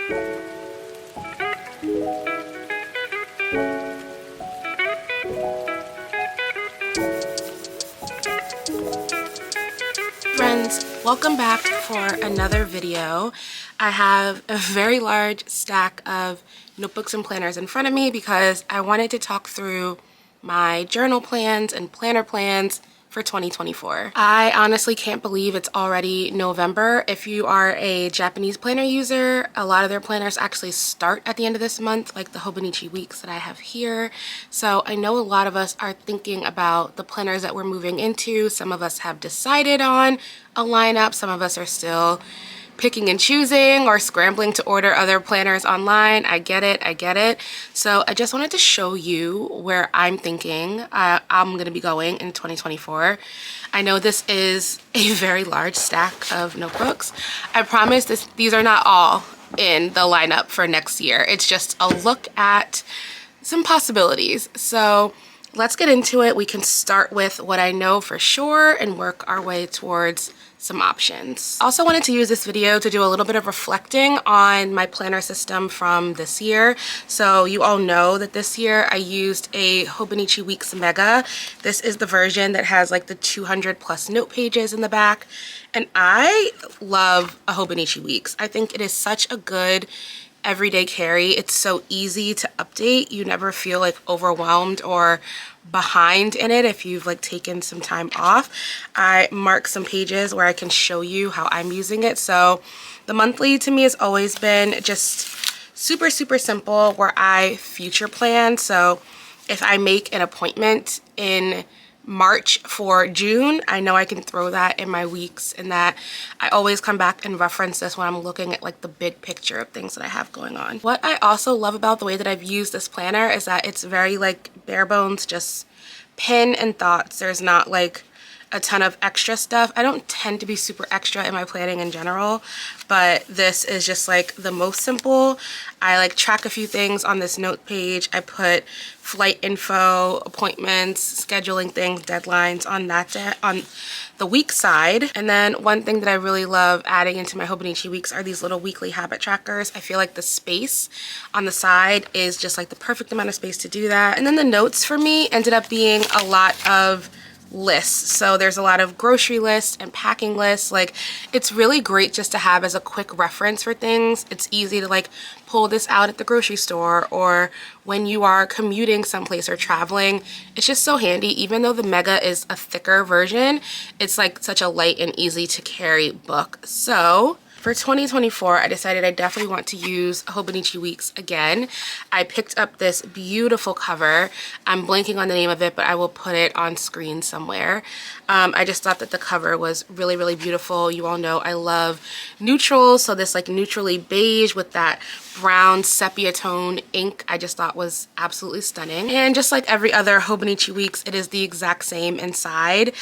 Friends, welcome back for another video. I have a very large stack of notebooks and planners in front of me because I wanted to talk through my journal plans and planner plans for 2024. I honestly can't believe it's already November. If you are a Japanese planner user, a lot of their planners actually start at the end of this month, like the Hobonichi weeks that I have here. So I know a lot of us are thinking about the planners that we're moving into. Some of us have decided on a lineup. Some of us are still picking and choosing or scrambling to order other planners online. I get it. So I just wanted to show you where I'm thinking I'm gonna be going in 2024. I know this is a very large stack of notebooks. I promise these are not all in the lineup for next year. It's just a look at some possibilities. So let's get into it. We can start with what I know for sure and work our way towards some options. Also wanted to use this video to do a little bit of reflecting on my planner system from this year. So you all know that this year I used a Hobonichi Weeks Mega. This is the version that has like the 200 plus note pages in the back. And I love a Hobonichi Weeks. I think it is such a good everyday carry. It's so easy to update. You never feel like overwhelmed or behind in it if you've like taken some time off. I mark some pages where I can show you how I'm using it. So the monthly to me has always been just super simple, where I future plan. So if I make an appointment in March for June, I know I can throw that in my weeks, and that I always come back and reference this when I'm looking at like the big picture of things that I have going on. What I also love about the way that I've used this planner is that it's very like bare bones, just pen and thoughts. There's not like a ton of extra stuff. I don't tend to be super extra in my planning in general, but this is just like the most simple. I like track a few things on this note page. I put flight info, appointments, scheduling things, deadlines on that on the week side. And then one thing that I really love adding into my Hobonichi weeks are these little weekly habit trackers. I feel like the space on the side is just like the perfect amount of space to do that. And then the notes for me ended up being a lot of lists. So there's a lot of grocery lists and packing lists. Like, it's really great just to have as a quick reference for things. It's easy to like pull this out at the grocery store, or when you are commuting someplace or traveling. It's just so handy. Even though the Mega is a thicker version, it's like such a light and easy to carry book. So for 2024, I decided I definitely want to use Hobonichi Weeks again. I picked up this beautiful cover. I'm blanking on the name of it, but I will put it on screen somewhere. I just thought that the cover was really beautiful. You all know I love neutrals, so this like neutrally beige with that brown sepia tone ink I just thought was absolutely stunning. And just like every other Hobonichi Weeks, it is the exact same inside.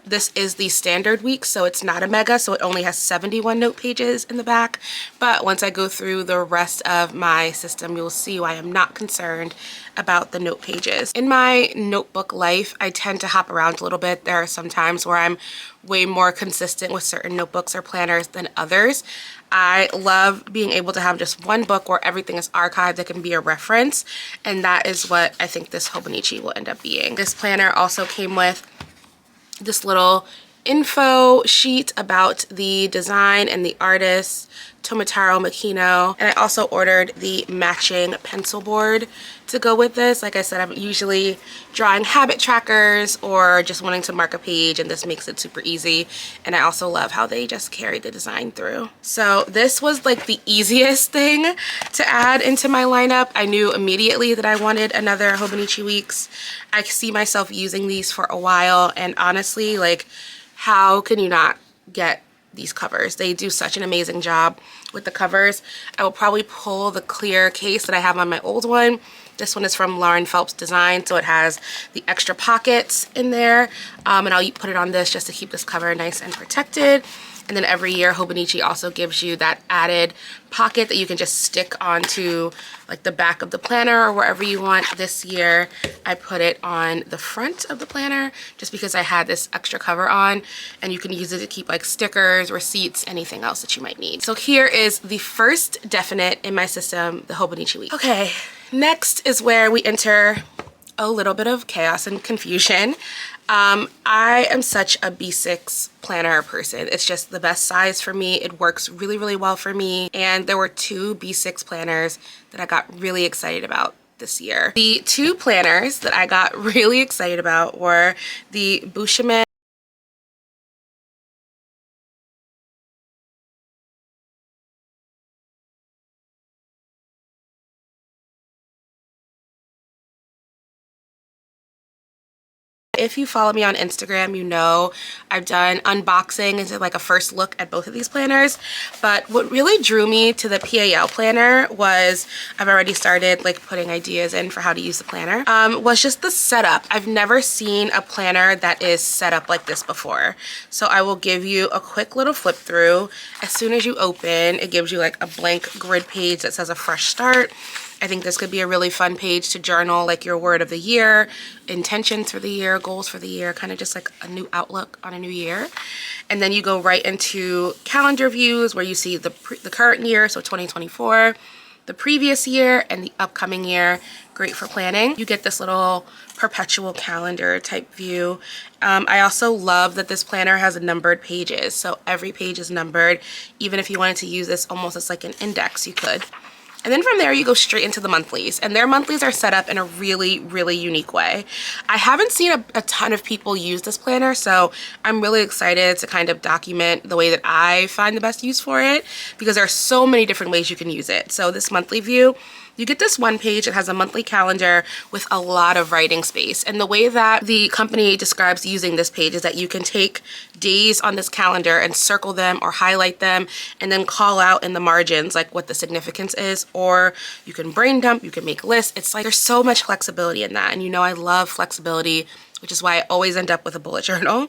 This is the standard week, so it's not a Mega, so it only has 71 note pages in the back. But once I go through the rest of my system, you'll see why I'm not concerned about the note pages. In my notebook life, I tend to hop around a little bit. There are some times where I'm way more consistent with certain notebooks or planners than others. I love being able to have just one book where everything is archived that can be a reference, and that is what I think this Hobonichi will end up being. This planner also came with this little info sheet about the design and the artist, Tomitaro Makino. And I also ordered the matching pencil board to go with this. Like I said, I'm usually drawing habit trackers or just wanting to mark a page, and this makes it super easy. And I also love how they just carry the design through. So this was like the easiest thing to add into my lineup. I knew immediately that I wanted another Hobonichi Weeks. I see myself using these for a while, and honestly, like, how can you not get these covers? They do such an amazing job with the covers. I will probably pull the clear case that I have on my old one. This one is from Lauren Phelps Design, so it has the extra pockets in there. And I'll put it on this just to keep this cover nice and protected. And then every year Hobonichi also gives you that added pocket that you can just stick onto like the back of the planner or wherever you want. This year I put it on the front of the planner just because I had this extra cover on, and you can use it to keep like stickers, receipts, anything else that you might need. So here is the first definite in my system, the Hobonichi week. Okay, next is where we enter a little bit of chaos and confusion. I am such a B6 planner person. It's just the best size for me. It works really, really well for me. And there were two B6 planners that I got really excited about this year. The two planners that I got really excited about were the Bushimen. If you follow me on Instagram, you know I've done unboxing and like a first look at both of these planners. But what really drew me to the PAL planner was, I've already started like putting ideas in for how to use the planner, was just the setup. I've never seen a planner that is set up like this before. So I will give you a quick little flip through. As soon as you open, it gives you like a blank grid page that says a fresh start. I think this could be a really fun page to journal like your word of the year, intentions for the year, goals for the year, kind of just like a new outlook on a new year. And then you go right into calendar views where you see the current year, so 2024, the previous year, and the upcoming year. Great for planning. You get this little perpetual calendar type view. I also love that this planner has numbered pages. So every page is numbered. Even if you wanted to use this almost as like an index, you could. And then from there, you go straight into the monthlies. And their monthlies are set up in a really, really unique way. I haven't seen a ton of people use this planner, so I'm really excited to kind of document the way that I find the best use for it, because there are so many different ways you can use it. So this monthly view, you get this one page that has a monthly calendar with a lot of writing space. And the way that the company describes using this page is that you can take days on this calendar and circle them or highlight them and then call out in the margins like what the significance is, or you can brain dump, you can make lists. It's like there's so much flexibility in that. And you know I love flexibility, which is why I always end up with a bullet journal.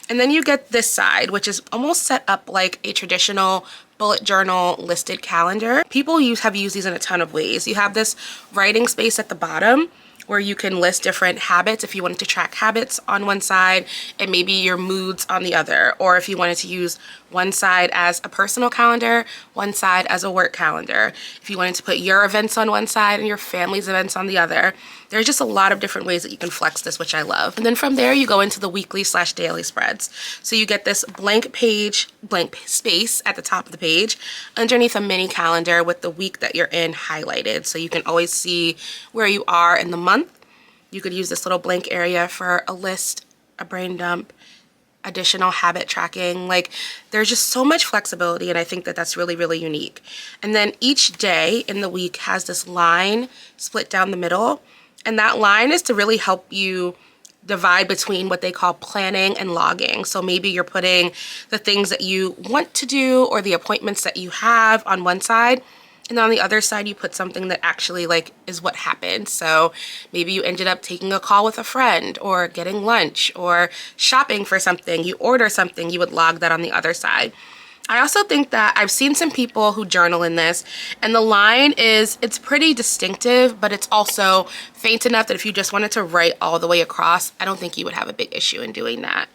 And then you get this side, which is almost set up like a traditional bullet journal listed calendar. People have used these in a ton of ways. You have this writing space at the bottom where you can list different habits if you wanted to track habits on one side and maybe your moods on the other, or if you wanted to use one side as a personal calendar, one side as a work calendar. If you wanted to put your events on one side and your family's events on the other. There's just a lot of different ways that you can flex this, which I love. And then from there, you go into the weekly/daily spreads. So you get this blank page, blank space at the top of the page underneath a mini calendar with the week that you're in highlighted. So you can always see where you are in the month. You could use this little blank area for a list, a brain dump, additional habit tracking. Like there's just so much flexibility, and I think that that's really, really unique. And then each day in the week has this line split down the middle, and that line is to really help you divide between what they call planning and logging. So maybe you're putting the things that you want to do or the appointments that you have on one side, and on the other side you put something that actually like is what happened. So maybe you ended up taking a call with a friend or getting lunch or shopping for something, you order something, you would log that on the other side. I also think that I've seen some people who journal in this, and the line it's pretty distinctive, but it's also faint enough that if you just wanted to write all the way across, I don't think you would have a big issue in doing that.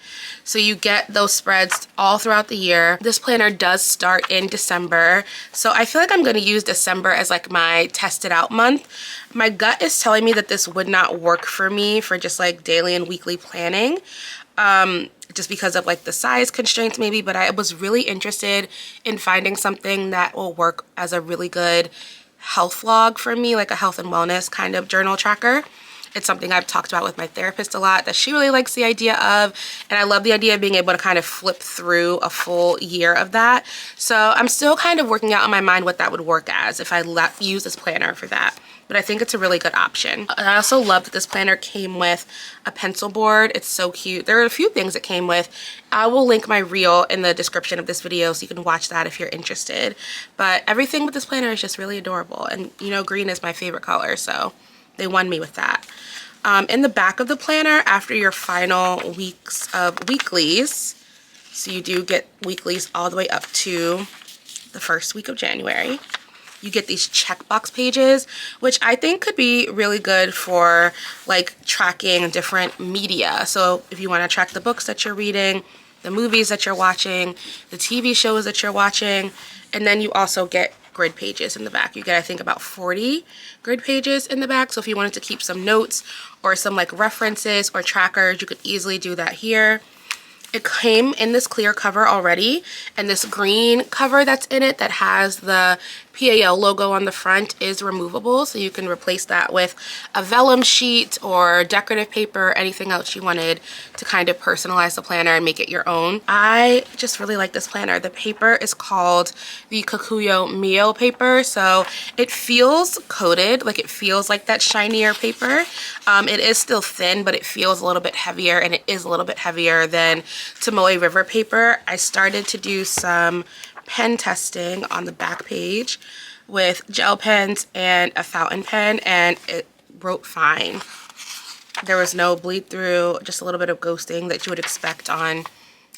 So you get those spreads all throughout the year. This planner does start in December, so I feel like I'm going to use December as like my tested out month. My gut is telling me that this would not work for me for just like daily and weekly planning. Just because of like the size constraints maybe, but I was really interested in finding something that will work as a really good health log for me, like a health and wellness kind of journal tracker. It's something I've talked about with my therapist a lot, that she really likes the idea of, and I love the idea of being able to kind of flip through a full year of that. So I'm still kind of working out in my mind what that would work as if I use this planner for that. But I think it's a really good option. I also love that this planner came with a pencil board. It's so cute. There are a few things it came with. I will link my reel in the description of this video so you can watch that if you're interested. But everything with this planner is just really adorable. And you know, green is my favorite color, so they won me with that. In the back of the planner, after your final weeks of weeklies, So you do get weeklies all the way up to the first week of January. You get these checkbox pages, which I think could be really good for like tracking different media. So if you want to track the books that you're reading, the movies that you're watching, the TV shows that you're watching, and then you also get grid pages in the back. You get, I think, about 40 grid pages in the back. So if you wanted to keep some notes or some like references or trackers, you could easily do that here. It came in this clear cover already, and this green cover that's in it that has the PAL logo on the front is removable, so you can replace that with a vellum sheet or decorative paper, anything else you wanted to kind of personalize the planner and make it your own. I just really like this planner. The paper is called the Kikuyo Mio paper, so it feels coated, like it feels like that shinier paper. It is still thin, but it feels a little bit heavier, and it is a little bit heavier than Tomoe River paper. I started to do some pen testing on the back page with gel pens and a fountain pen, and it wrote fine. There was no bleed through, just a little bit of ghosting that you would expect on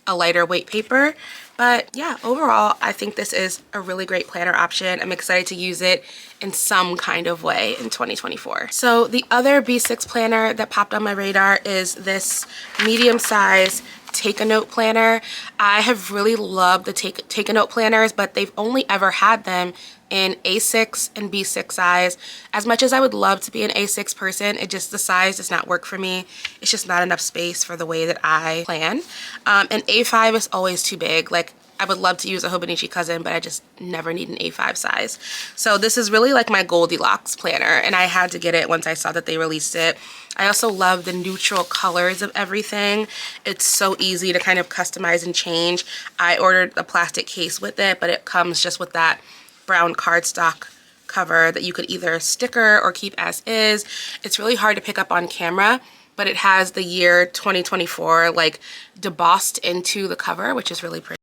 a lighter weight paper. But yeah, overall, I think this is a really great planner option. I'm excited to use it in some kind of way in 2024. So the other B6 planner that popped on my radar is this medium size Take a Note planner. I have really loved the Take a Note planners, but they've only ever had them in A6 and B6 size. As much as I would love to be an A6 person, the size does not work for me. It's just not enough space for the way that I plan. And A5 is always too big. Like, I would love to use a Hobonichi cousin, but I just never need an A5 size. So this is really like my Goldilocks planner, and I had to get it once I saw that they released it. I also love the neutral colors of everything. It's so easy to kind of customize and change. I ordered a plastic case with it, but it comes just with that brown cardstock cover that you could either sticker or keep as is. It's really hard to pick up on camera, but it has the year 2024 like debossed into the cover, which is really pretty.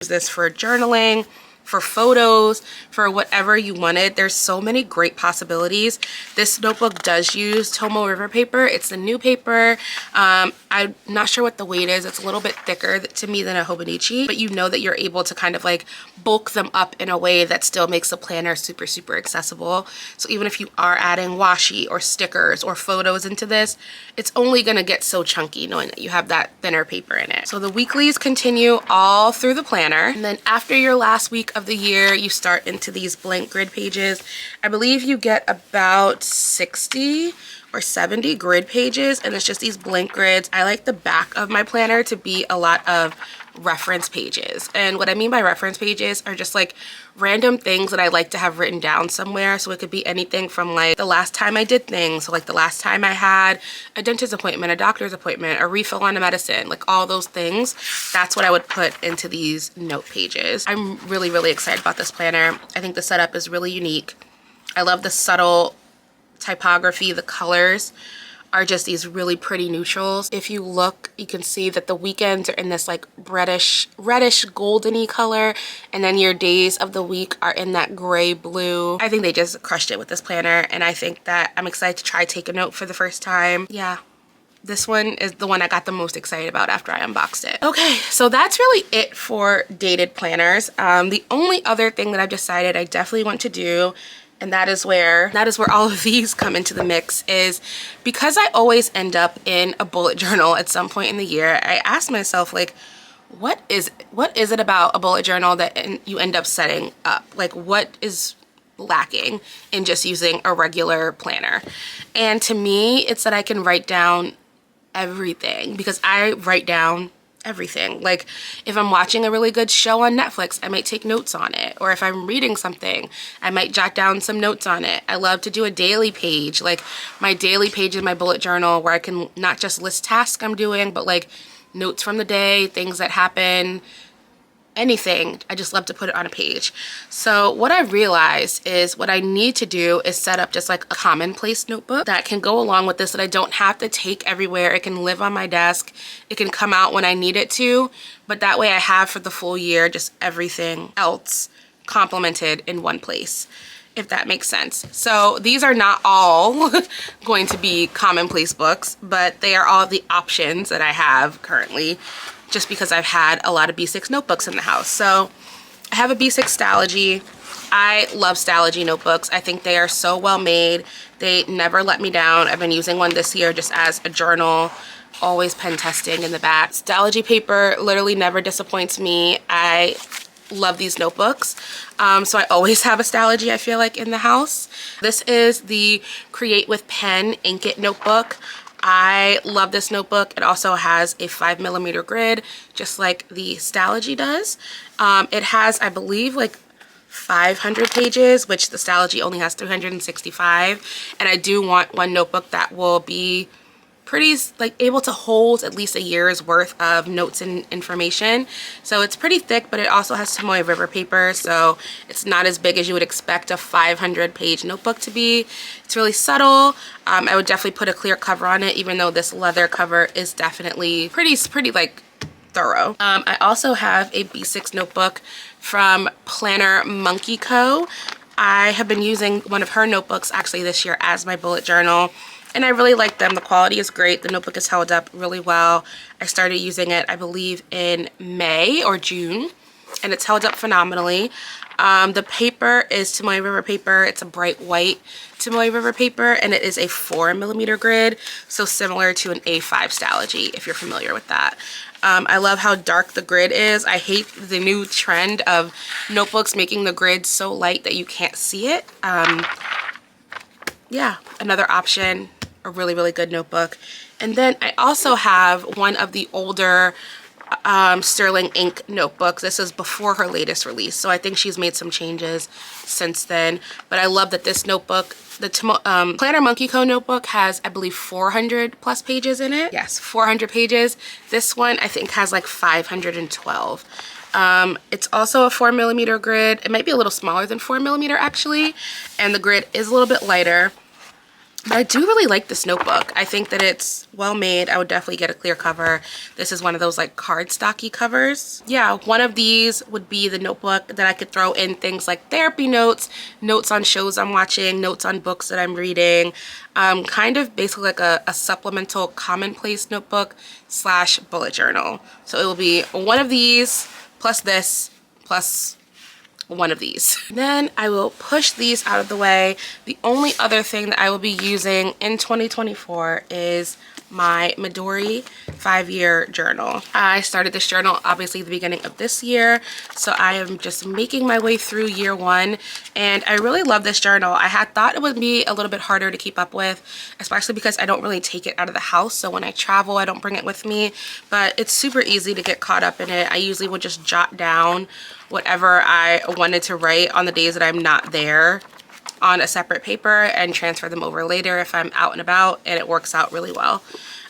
Use this for journaling, for photos, for whatever you wanted. There's so many great possibilities. This notebook does use Tomoe River paper. It's the new paper. I'm not sure what the weight is. It's a little bit thicker to me than a Hobonichi, but you know that you're able to kind of like bulk them up in a way that still makes the planner super, super accessible. So even if you are adding washi or stickers or photos into this, it's only gonna get so chunky knowing that you have that thinner paper in it. So the weeklies continue all through the planner. And then after your last week of the year, you start into these blank grid pages. I believe you get about 60 or 70 grid pages, and it's just these blank grids. I like the back of my planner to be a lot of reference pages. And what I mean by reference pages are just like random things that I like to have written down somewhere. So it could be anything from like the last time I did things, so like the last time I had a dentist appointment, a doctor's appointment, a refill on a medicine, like all those things. That's what I would put into these note pages. I'm really, really excited about this planner. I think the setup is really unique. I love the subtle typography. The colors are just these really pretty neutrals. If you look, you can see that the weekends are in this like reddish goldeny color, and then your days of the week are in that gray blue. I think they just crushed it with this planner, and I think that I'm excited to try Take a Note for the first time. Yeah, this one is the one I got the most excited about after I unboxed it. Okay, so that's really it for dated planners. The only other thing that I've decided I definitely want to do, and that is where all of these come into the mix, is because I always end up in a bullet journal at some point in the year. I ask myself, like, what is it about a bullet journal that you end up setting up? Like, what is lacking in just using a regular planner? And to me, it's that I can write down everything, because I write down everything. Like if I'm watching a really good show on Netflix, I might take notes on it. Or if I'm reading something, I might jot down some notes on it. I love to do a daily page. Like my daily page in my bullet journal, where I can not just list tasks I'm doing, but like notes from the day, things that happen, anything. I just love to put it on a page. So what I realized is what I need to do is set up just like a commonplace notebook that can go along with this, that I don't have to take everywhere. It can live on my desk. It can come out when I need it to, but that way I have for the full year just everything else complemented in one place, if that makes sense. So these are not all going to be commonplace books, but they are all the options that I have currently, just because I've had a lot of B6 notebooks in the house. So I have a B6 Stalogy. I love Stalogy notebooks. I think they are so well made. They never let me down. I've been using one this year just as a journal, always pen testing in the back. Stalogy paper literally never disappoints me. I love these notebooks. So I always have a Stalogy, I feel like, in the house. This is the Create with Pen Ink It notebook. I love this notebook. It also has a 5mm grid, just like the Stalogy does. It has, I believe, like 500 pages, which the Stalogy only has 365. And I do want one notebook that will be pretty like able to hold at least a year's worth of notes and information. So it's pretty thick, but it also has Tomoe River paper, so it's not as big as you would expect a 500-page notebook to be. It's really subtle. I would definitely put a clear cover on it, even though this leather cover is definitely pretty like thorough. I also have a B6 notebook from Planner Monkey Co. I have been using one of her notebooks actually this year as my bullet journal, and I really like them. The quality is great. The notebook is held up really well. I started using it, I believe, in May or June, and it's held up phenomenally. The paper is Tomoe River paper. It's a bright white Tomoe River paper, and it is a 4mm grid, so similar to an A5 Stalogy, if you're familiar with that. I love how dark the grid is. I hate the new trend of notebooks making the grid so light that you can't see it. Yeah, another option, a really, really good notebook. And then I also have one of the older Sterling ink notebooks. This is before her latest release, so I think she's made some changes since then. But I love that this notebook, the Planner Monkey Co. notebook, has, I believe, 400 plus pages in it. Yes, 400 pages. This one, I think, has like 512. It's also a 4mm grid. It might be a little smaller than 4mm actually, and the grid is a little bit lighter. But I do really like this notebook. I think that it's well made. I would definitely get a clear cover. This is one of those like cardstocky covers. Yeah, one of these would be the notebook that I could throw in things like therapy notes, notes on shows I'm watching, notes on books that I'm reading. Kind of basically like a supplemental commonplace notebook slash bullet journal. So it will be one of these plus this plus one of these. Then I will push these out of the way. The only other thing that I will be using in 2024 is my Midori 5-year journal. I started this journal obviously the beginning of this year, so I am just making my way through year 1, and I really love this journal. I had thought it would be a little bit harder to keep up with, especially because I don't really take it out of the house, so when I travel I don't bring it with me, but it's super easy to get caught up in it. I usually would just jot down whatever I wanted to write on the days that I'm not there on a separate paper and transfer them over later if I'm out and about, and it works out really well.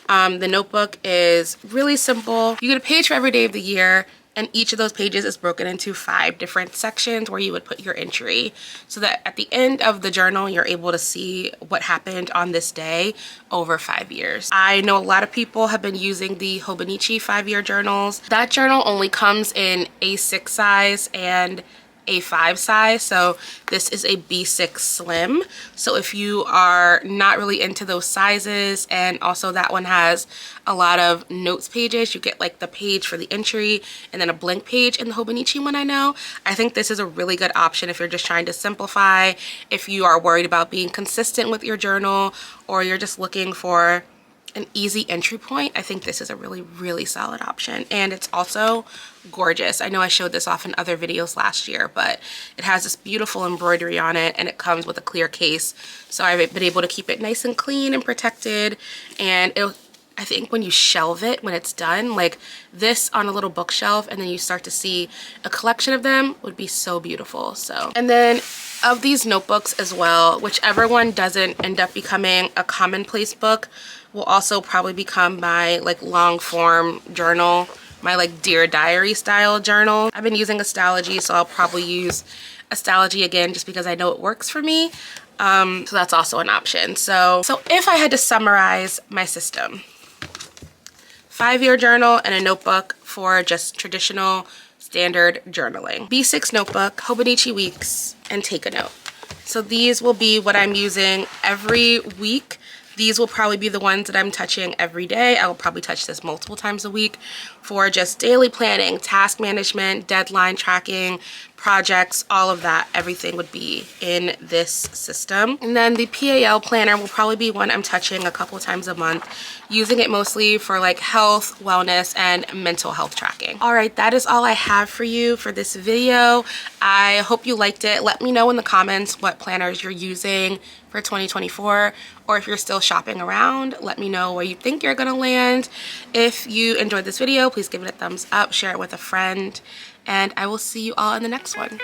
The notebook is really simple. You get a page for every day of the year, and each of those pages is broken into 5 different sections where you would put your entry, so that at the end of the journal you're able to see what happened on this day over 5 years. I know a lot of people have been using the Hobonichi 5-year journals. That journal only comes in A6 size and A5 size, so this is a B6 slim. So if you are not really into those sizes, and also that one has a lot of notes pages, you get like the page for the entry and then a blank page in the Hobonichi one. I think this is a really good option if you're just trying to simplify, if you are worried about being consistent with your journal, or you're just looking for an easy entry point. I think this is a really solid option, and it's also gorgeous. I know I showed this off in other videos last year, but it has this beautiful embroidery on it, and it comes with a clear case, so I've been able to keep it nice and clean and protected. And I think when you shelve it, when it's done, like this on a little bookshelf, and then you start to see a collection of them, would be so beautiful. So, and then of these notebooks as well, whichever one doesn't end up becoming a commonplace book will also probably become my like long form journal, my like Dear Diary style journal. I've been using a Stalogy, so I'll probably use a Stalogy again just because I know it works for me. So that's also an option. So if I had to summarize my system: 5-year journal and a notebook for just traditional standard journaling, B6 notebook, Hobonichi weeks, and take a note. So these will be what I'm using every week. These will probably be the ones that I'm touching every day. I will probably touch this multiple times a week for just daily planning, task management, deadline tracking, projects, all of that. Everything would be in this system. And then the PAL planner will probably be one I'm touching a couple times a month, using it mostly for like health, wellness, and mental health tracking. All right, that is all I have for you for this video. I hope you liked it. Let me know in the comments what planners you're using for 2024, or if you're still shopping around, let me know where you think you're gonna land. If you enjoyed this video, please give it a thumbs up, share it with a friend, and I will see you all in the next one.